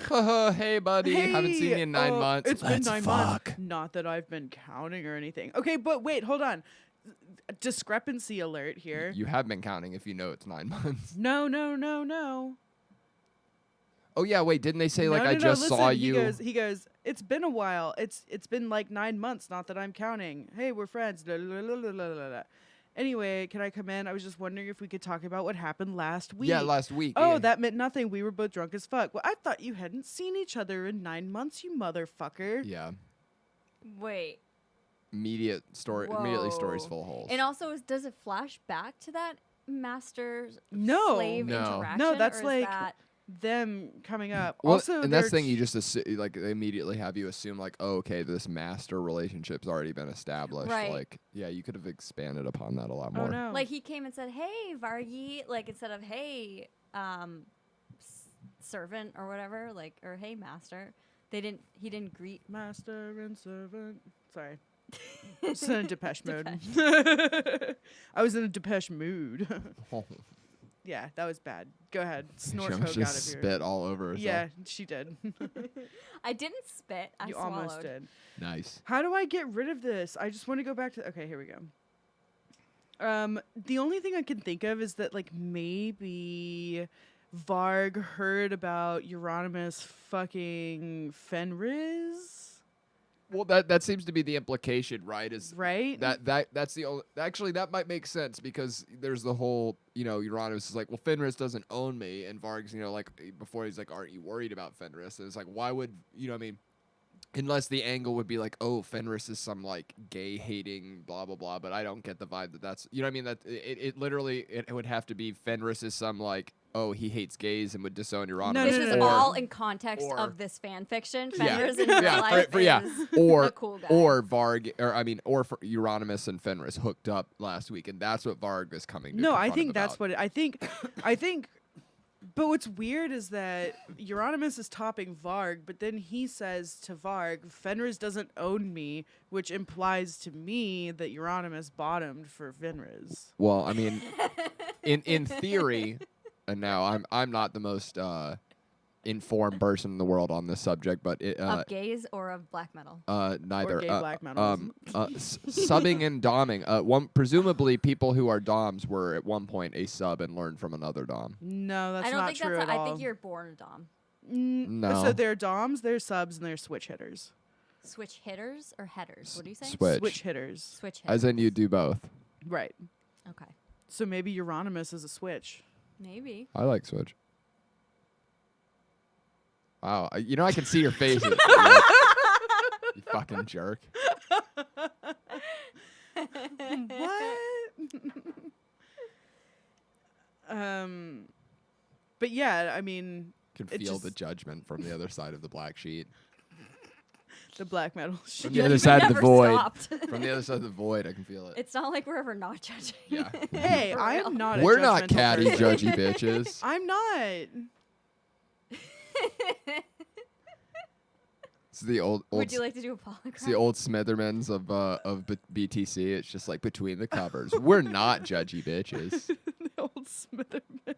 Hey, buddy, haven't seen you in 9 months. It's Let's been 9 fuck. months. Not that I've been counting or anything. Okay, but wait, hold on. Discrepancy alert here. You have been counting if you know it's 9 months. No. Oh yeah, wait, didn't they say like no, I no, just listen, saw you? He goes, it's been a while. It's been like 9 months. Not that I'm counting. Hey, we're friends. La, la, la, la, la, la, la. Anyway, can I come in? I was just wondering if we could talk about what happened last week. Yeah, last week. Oh, yeah. that meant nothing. We were both drunk as fuck. Well, I thought you hadn't seen each other in 9 months, you motherfucker. Yeah. Wait. Immediately stories Whoa. full of holes. And also, does it flash back to that master No. slave No. interaction? No, that's or is like that them coming up. Well, Also, and that's the they're thing, you just like they immediately have you assume like, oh, okay, this master relationship's already been established. Right. Like, yeah, you could have expanded upon that a lot Oh more. no. like he came and said, "Hey, Vargi," like instead of "Hey, servant" or whatever, like or "Hey, master." He didn't greet. Master and servant. Sorry. Just in a Depeche mode. I was in a Depeche mood. Yeah, that was bad. Go ahead. Snort She coke almost out just of your. spit all over herself. Yeah, she did. I didn't spit. I You swallowed. almost did. Nice. How do I get rid of this? I just want to go back to. Okay, here we go. The only thing I can think of is that like maybe Varg heard about Euronymous fucking Fenris. Well, that seems to be the implication, right? Is Right? that's the only. Actually, that might make sense because there's the whole, Euronymous is like, well, Fenris doesn't own me, and Varg's, like before he's like, aren't you worried about Fenris? And it's like, why would what I mean? Unless the angle would be like, oh, Fenris is some like gay hating blah blah blah, but I don't get the vibe that's what I mean. That it literally it would have to be Fenris is some like, oh, he hates gays and would disown Euronymous. No, This no, is no, no. all in context or- of this fan fiction. Yeah. Fenris in real life is or a cool guy. or Varg or for Euronymous and Fenris hooked up last week, and that's what Varg is coming to No, I confront think him that's about. what I think. But what's weird is that Euronymous is topping Varg, but then he says to Varg, Fenris doesn't own me, which implies to me that Euronymous bottomed for Fenris. Well, I mean, in theory, and now I'm not the most informed person in the world on this subject, but of gays or of black metal. neither. Or gay black metal. Subbing and doming. Presumably, people who are doms were at one point a sub and learned from another dom. No, that's I don't not think true that's. at all. I think you're born a dom. No. So they're doms, they're subs, and they're switch hitters. Switch hitters or headers? What do you say? Switch. Hitters. Switch hitters. As in, you do both. Right. Okay. So maybe Euronymous is a switch. Maybe. I like Switch. Wow, I can see your faces. You fucking jerk. What? But yeah, I mean, Can It feel just- the judgment from the other side of the black sheet. the black metal From shit. the other You've side of the never void. stopped. From the other side of the void, I can feel it. It's not like we're ever not judging. Yeah. Hey, For I real. am not a We're not judgmental catty, person. judgy bitches. I'm not. It's the old Would you like to do a polygraph? it's the old Smithermans of BTC. It's just like between the covers. We're not judgy bitches. The old Smitherman.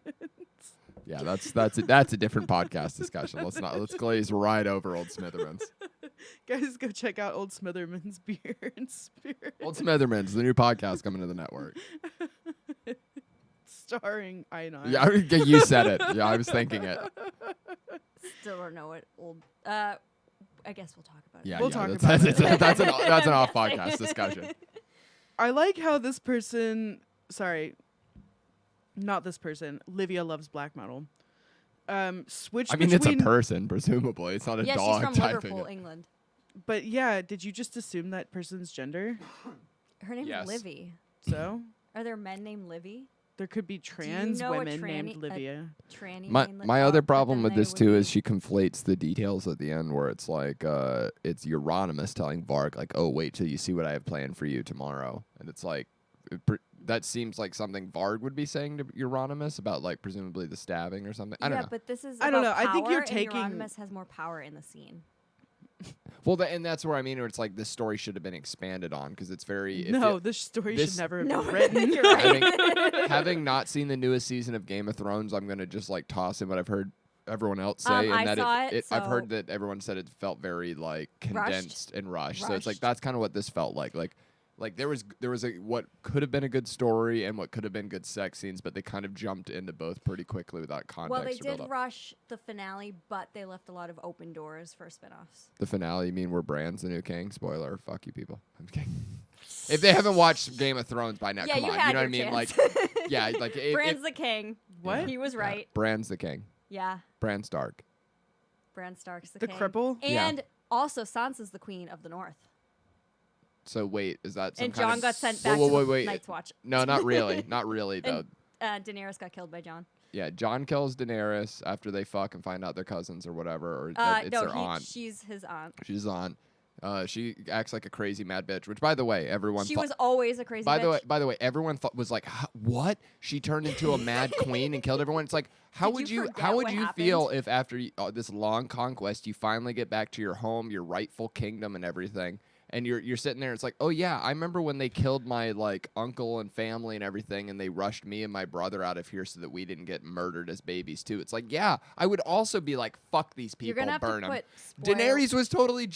Yeah, that's a different podcast discussion. Let's glaze right over Old Smitherman's. Guys, go check out Old Smitherman's Beer and Spirit. Old Smitherman's, the new podcast coming to the network. Starring Einar. Yeah, you said it. Yeah, I was thinking it. Still don't know what old. I guess we'll talk about it. Yeah, We'll yeah, talk that's, about it. that's an off podcast discussion. I like how this person, sorry, not this person, Livia loves black metal. Switched I mean, it's a between, person, presumably. It's not a Yeah, dog she's from typing Liverpool, it. England. but yeah, did you just assume that person's gender? Her name Yes. is Livy. So Are there men named Livy? there could be trans know a women tranny- named a- Livia. Tranny My named my Li- other but problem then with they this would too be- is she conflates the details at the end where it's like it's Euronymous telling Varg like, oh, wait till you see what I have planned for you tomorrow, and it's like that seems like something Varg would be saying to Euronymous about like presumably the stabbing or something. I don't know. but this is I don't about know. I think you're power, taking- and Euronymous has more power in the scene. Well, and that's where I mean, where it's like this story should have been expanded on because it's very No, this story this- should never have No, been written. you're right. having not seen the newest season of Game of Thrones, I'm gonna just like toss in what I've heard everyone else say, I and that saw I've it, so- heard that everyone said it felt very like condensed and rushed. So it's like Rushed. that's kind of what this felt like. Like there was a what could have been a good story and what could have been good sex scenes, but they kind of jumped into both pretty quickly without context. Well, they or build did up. rush the finale, but they left a lot of open doors for spin-offs. The finale. You mean we're Bran's the new king? Spoiler. Fuck you, people. I'm kidding. If they haven't watched Game of Thrones by now, Yeah, come you on. had You know what I your mean? Like, chance. yeah, like Bran's the king. What? He was right. Bran's the king. Yeah, Bran Stark. Bran Stark's the The king. cripple? Yeah. And also Sansa's the queen of the North. So wait, is that some And kind Jon of got sent Whoa, back whoa, to wait, the wait. Night's Watch. No, not really. Not really though. And Daenerys got killed by Jon. Yeah, Jon kills Daenerys after they fuck and find out they're cousins or whatever, or it's No, their aunt. she's his aunt. She's aunt. She acts like a crazy mad bitch. Which, by the way, everyone. She was always a crazy By bitch. the way, everyone was like, "What? She turned into a mad queen and killed everyone." It's like, how Did would you you? forget How would what you happened? feel if after this long conquest, you finally get back to your home, your rightful kingdom, and everything, and you're sitting there? It's like, oh yeah, I remember when they killed my like uncle and family and everything, and they rushed me and my brother out of here so that we didn't get murdered as babies too. It's like, yeah, I would also be like, fuck these people, You're gonna have burn to them. put spoil- Daenerys was totally.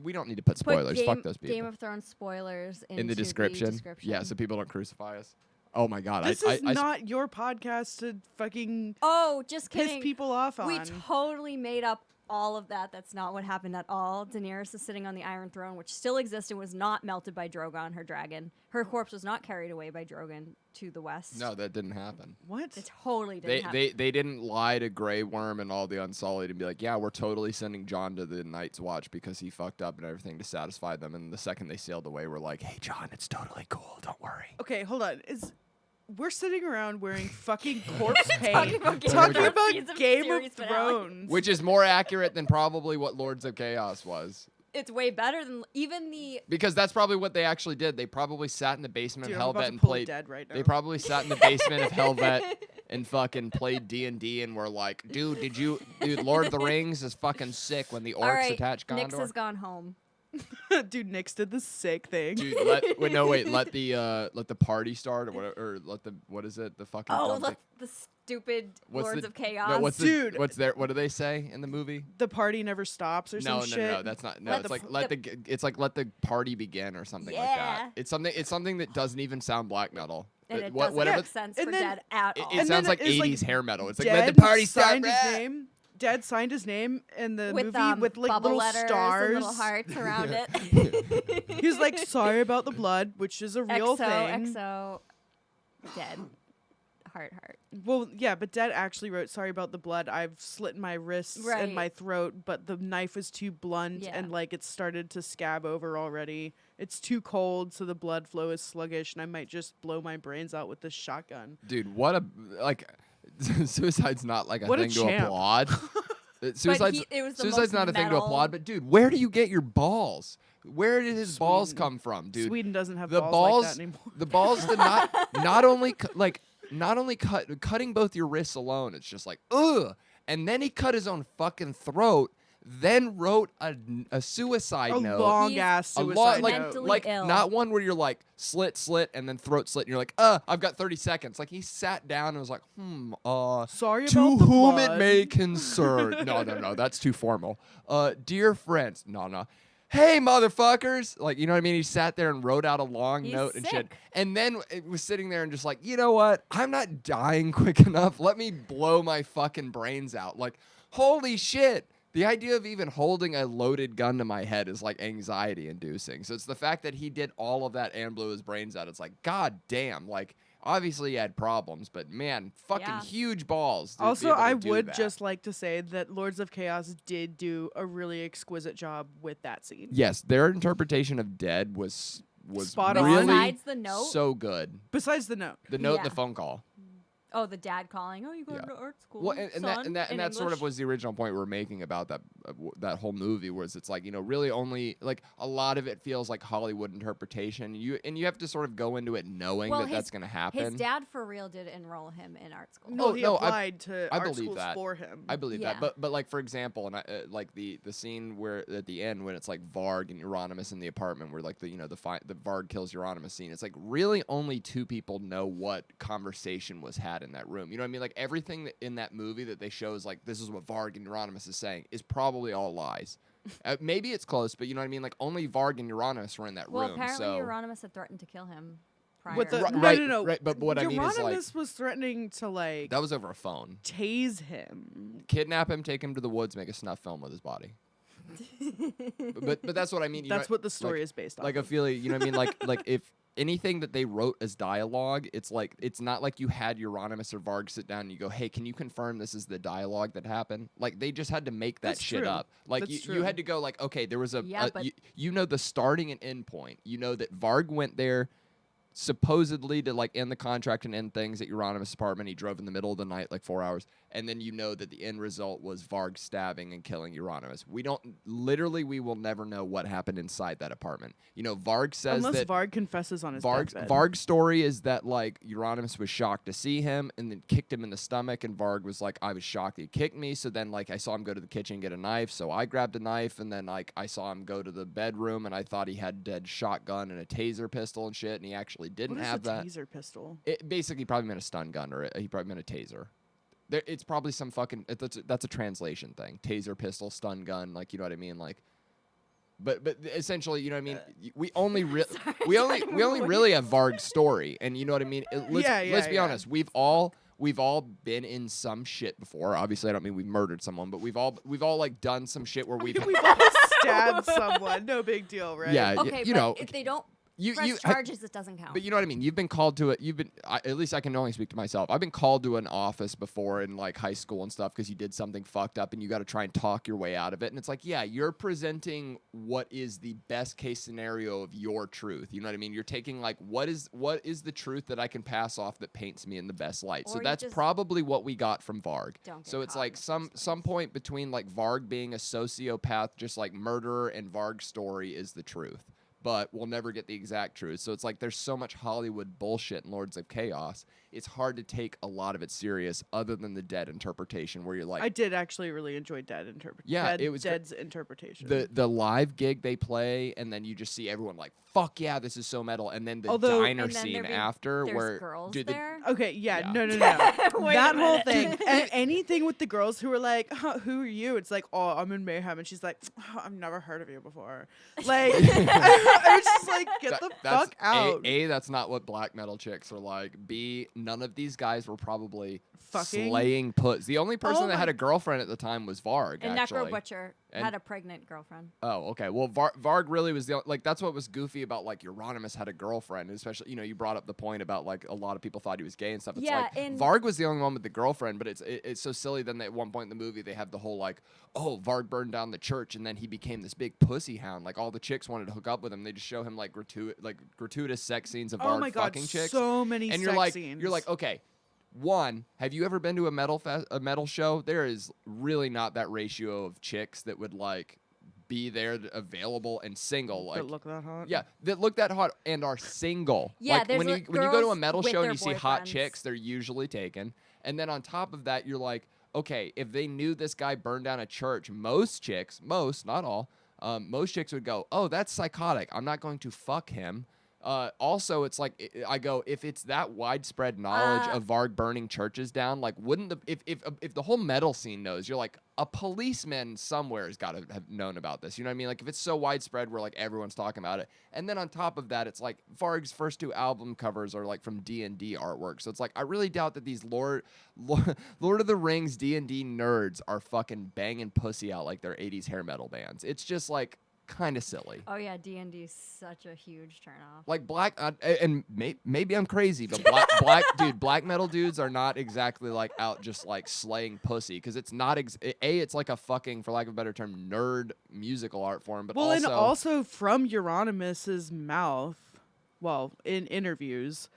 We don't need to put spoilers. Put Fuck those people. Game of Thrones spoilers In the description. Yeah, so people don't crucify us. Oh my god, This I is not your podcast to fucking Oh, just piss kidding. people off on. We totally made up all of that. That's not what happened at all. Daenerys is sitting on the Iron Throne, which still exists and was not melted by Drogon, her dragon. Her corpse was not carried away by Drogon to the west. No, that didn't happen. What? It totally didn't They, happen. they didn't lie to Grey Worm and all the Unsullied and be like, yeah, we're totally sending Jon to the Night's Watch because he fucked up and everything to satisfy them. And the second they sailed away, we're like, hey, Jon, it's totally cool. Don't worry. Okay, hold on. We're sitting around wearing fucking corpse paint, Talking about Game of talking Thrones about season Game series of finale. Thrones. Which is more accurate than probably what Lords of Chaos was. It's way better than even the. Because that's probably what they actually did. They probably sat in the basement Dude, of I'm about Helvet to and pull a played. dead right now. They probably sat in the basement of Helvet and fucking played D&D and were like, dude, Lord of the Rings is fucking sick when the orcs All right, attach Gondor. Nyx has gone home. Dude, Nyx did the sick thing. Dude, let the party start or whatever, or what is it? The fucking Oh, dumb thing. the stupid What's Lords the- of Chaos. No, Dude. what do they say in the movie? The party never stops or some No, shit. no, that's not. No, Let it's the like p- let the party begin or something like Yeah. that. It's something that doesn't even sound black metal. and it What- doesn't whatever. make sense And for then- Dead at It, all. it And sounds then like it's like 80s hair metal. It's like Dead let the party start. signed his name. Dad signed his name in the with movie with like bubble little letters stars. and little hearts around it. He's like, sorry about the blood, which is a real thing. XO, dead. Heart. Well, yeah, but Dad actually wrote, sorry about the blood. I've slit my wrists Right. and my throat, but the knife was too blunt Yeah. and like it started to scab over already. It's too cold, so the blood flow is sluggish, and I might just blow my brains out with this shotgun. Dude, what a suicide's not like a What a thing to champ. applaud. Suicide's it was the suicide's most not a thing to metal- applaud, but dude, where do you get your balls? Where did his balls Sweden. come from, dude? Sweden doesn't have the balls like that anymore. the balls did not only cutting both your wrists alone. It's just like ugh, and then he cut his own fucking throat. then wrote a suicide A note. long ass A suicide lot, like, note. Mentally like ill. not one where you're like slit, and then throat slit, and you're like, I've got 30 seconds. Like he sat down and was like, Sorry to about the whom it blood. may concern. No, that's too formal. Dear friends, no. Hey, motherfuckers! Like, you know what I mean? He sat there and wrote out a long He's note and shit. sick. And then it was sitting there and just like, you know what? I'm not dying quick enough. Let me blow my fucking brains out. Like, holy shit. The idea of even holding a loaded gun to my head is like anxiety inducing. So it's the fact that he did all of that and blew his brains out. It's like, god damn. Like, obviously he had problems, but man, fucking Yeah. huge balls. To be Also, able to I do would that. just like to say that Lords of Chaos did do a really exquisite job with that scene. Yes, their interpretation of Dead was Spot on. really Besides the note? so good. Besides the note. The note and Yeah. the phone call. Oh, the dad calling. Oh, you go Yeah. to art school. Well, and that son," that in sort of English. was the original point we were making about that whole movie, was it's like, you know, really only like a lot of it feels like Hollywood interpretation. You have to sort of go into it knowing Well, that that's going to happen. His dad for real did enroll him in art school. No, Oh, he no, applied to I art believe schools that. for him. I believe Yeah. that, but like for example, and like the scene where at the end when it's like Varg and Euronymous in the apartment where like the Varg kills Euronymous scene, it's like really only two people know what conversation was had in that room. You know what I mean? Like everything in that movie that they show is like this is what Varg and Euronymous is saying is probably all lies. Maybe it's close, but you know what I mean? Like only Varg and Euronymous were in that Well, room. apparently So Euronymous had threatened to kill him prior. With the, Right, no. right, but what I mean is, like, Euronymous was threatening to like that was over a phone. tase him. Kidnap him, take him to the woods, make a snuff film with his body. but that's what I mean. You That's know, what the story like, is based on. Like Ophelia, you know what I mean? Like if anything that they wrote as dialogue, it's like it's not like you had Euronymous or Varg sit down and you go, hey, can you confirm this is the dialogue that happened? Like they just had to make that That's shit true. up. Like That's you true. had to go like, okay, there was Yeah, but- you know the starting and end point. You know that Varg went there supposedly to like end the contract and end things at Euronymous' apartment. He drove in the middle of the night, like 4 hours. And then you know that the end result was Varg stabbing and killing Euronymous. We will never know what happened inside that apartment. You know, Varg says Unless that Varg confesses on his Varg's, deathbed. Varg's story is that like Euronymous was shocked to see him and then kicked him in the stomach, and Varg was like, I was shocked he kicked me. So then like I saw him go to the kitchen and get a knife, so I grabbed a knife, and then like I saw him go to the bedroom and I thought he had a dead shotgun and a taser pistol and shit, and he actually didn't What is have a that. taser pistol? It basically probably meant a stun gun, or he probably meant a taser. It's probably some fucking that's a translation thing. Taser, pistol, stun gun, like you know what I mean, like. But essentially, you know what I mean. We only really have Varg's story, and you know what I mean. Let's be honest. We've all been in some shit before. Obviously, I don't mean we've murdered someone, but we've all like done some shit where we've We've all stabbed someone. No big deal, right? yeah, Okay, you but know. if they don't You press charges, it doesn't count. But you know what I mean? You've been called to it. At least I can only speak to myself. I've been called to an office before in like high school and stuff because you did something fucked up and you got to try and talk your way out of it. And it's like, yeah, you're presenting what is the best case scenario of your truth. You know what I mean? You're taking like, what is the truth that I can pass off that paints me in the best light? So Or you that's just probably what we got from Varg. don't get So it's caught like in the first some point between like Varg being a sociopath, just like murderer, and Varg's story is the truth. But we'll never get the exact truth. So it's like there's so much Hollywood bullshit in Lords of Chaos. It's hard to take a lot of it serious other than the Dead interpretation where you're like... I did actually really enjoy it was Dead's interpretation. the live gig they play, and then you just see everyone like, fuck yeah, this is so metal. And then the Although- diner And then scene there'd be- after there's where... girls dude, there. Okay, yeah, Yeah. no. Wait a That whole minute. thing. And anything with the girls who were like, who are you? It's like, oh, I'm in Mayhem. And she's like, oh, I've never heard of you before. Like, I was just like, get the that's fuck out. A, that's not what black metal chicks are like. B, none of these guys were probably Fucking? slaying puts. The only person Oh that had my- a girlfriend at the time was Varg, And actually. Necro Butcher And- had a pregnant girlfriend. Oh, okay. Well, Varg really was like that's what was goofy about like Euronymous had a girlfriend, especially you brought up the point about like a lot of people thought he was gay and stuff. It's Yeah, like and- Varg was the only one with the girlfriend, but it's so silly. Then at one point in the movie they have the whole like, oh, Varg burned down the church and then he became this big pussy hound. Like all the chicks wanted to hook up with him. They just show him like gratuitous sex scenes of Oh Varg my god, fucking chicks. so many And sex you're like, okay. One, have you ever been to a metal show? There is really not that ratio of chicks that would like be there available and single. Like, That look that hot? yeah, that look that hot and are single. Yeah, like there's when you go to a girls metal with show and their you see hot boyfriends. chicks, they're usually taken. And then on top of that, you're like, okay, if they knew this guy burned down a church, most chicks, not all, most chicks would go, oh, that's psychotic. I'm not going to fuck him. Also, it's like I go, if it's that widespread knowledge of Varg burning churches down, like wouldn't if the whole metal scene knows, you're like a policeman somewhere has got to have known about this. You know what I mean? Like if it's so widespread where like everyone's talking about it, and then on top of that, it's like Varg's first 2 album covers are like from D&D artwork. So it's like I really doubt that these Lord of the Rings D&D nerds are fucking banging pussy out like their 80s hair metal bands. It's just like kind of silly. Oh yeah, D&D is such a huge turnoff. Like black, and maybe I'm crazy, but black metal dudes are not exactly like out just like slaying pussy, because it's not it's like a fucking, for lack of a better term, nerd musical art form. But and also from Euronymous' mouth, well, in interviews,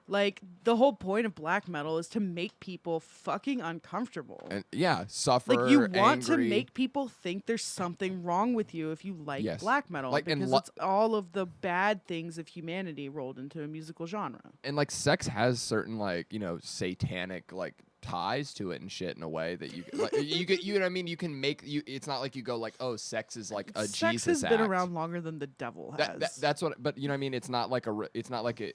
like the whole point of black metal is to make people fucking uncomfortable. And suffer. Like you want to angry. make people think there's something wrong with you if you like Yes. black metal, Like, and because it's all of the bad things of humanity rolled into a musical genre. And like sex has certain like, you know, satanic like ties to it and shit in a way that you like, you know what I mean, you can make it's not like you go like, oh, sex is like a Sex Jesus has been act. around longer than the devil has. That's what, but you know what I mean, it's not like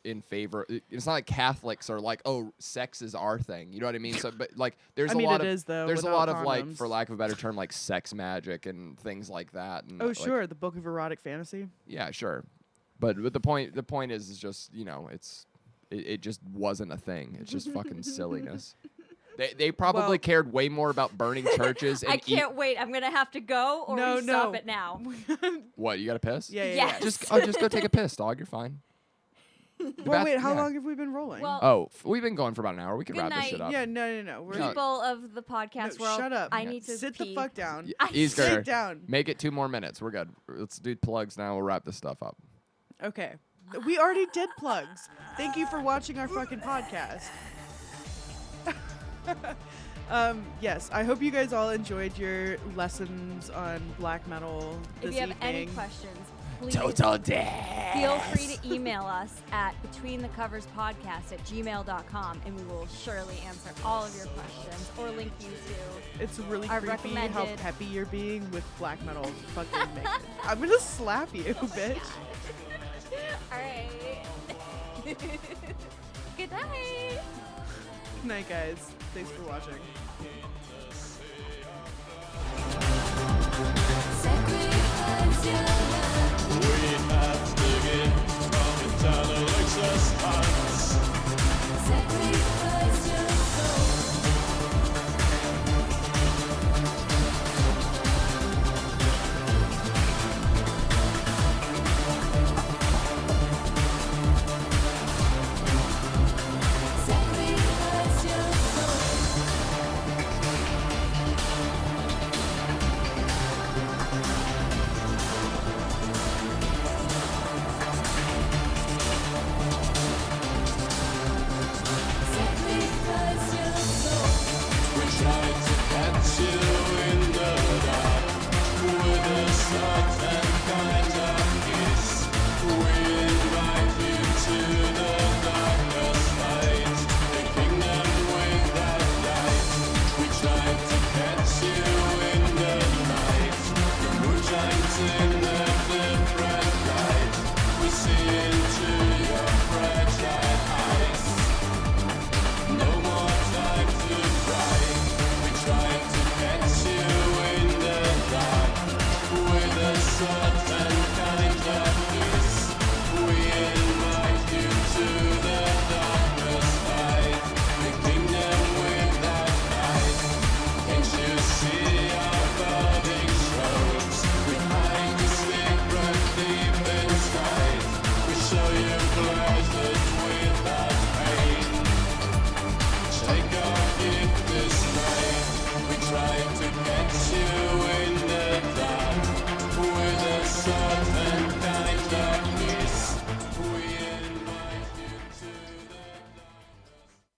in favor, it's not like Catholics are like, oh, sex is our thing, you know what I mean? So but like there's a lot it of is, though, there's a without lot of like, condoms. for lack of a better term, like sex magic and things like that. And Oh like, sure, the Book of Erotic Fantasy. yeah, sure, but the point is just, you know, it just wasn't a thing. It's just fucking silliness. They probably Well- cared way more about burning churches and I can't wait. I'm gonna have to go, or No, we stop no. it now. What, you got to piss? Yeah. Yes. Just go take a piss, dog. You're fine. Well, wait, how yeah. long have we been rolling? Well, Oh, we've been going for about an hour. We can Good wrap this night. shit up. yeah, no. We're No. people of the podcast No, world, shut up. I need to Sit pee. the fuck down. Y- Easker, Sit down. make it 2 more minutes. We're good. Let's do plugs now. We'll wrap this stuff up. Okay. We already did plugs. Thank you for watching our fucking podcast. Yes, I hope you guys all enjoyed your lessons on black metal this If you have evening. any questions, please death. feel free to email us at betweenthecoverspodcast@gmail.com, and we will surely answer all of your questions or link you to. It's really I creepy how recommended- peppy you're being with black metal fucking makeup. I'm gonna slap you, bitch. All right. Good night. Good night, guys. Thanks for watching. Sacrifice your life.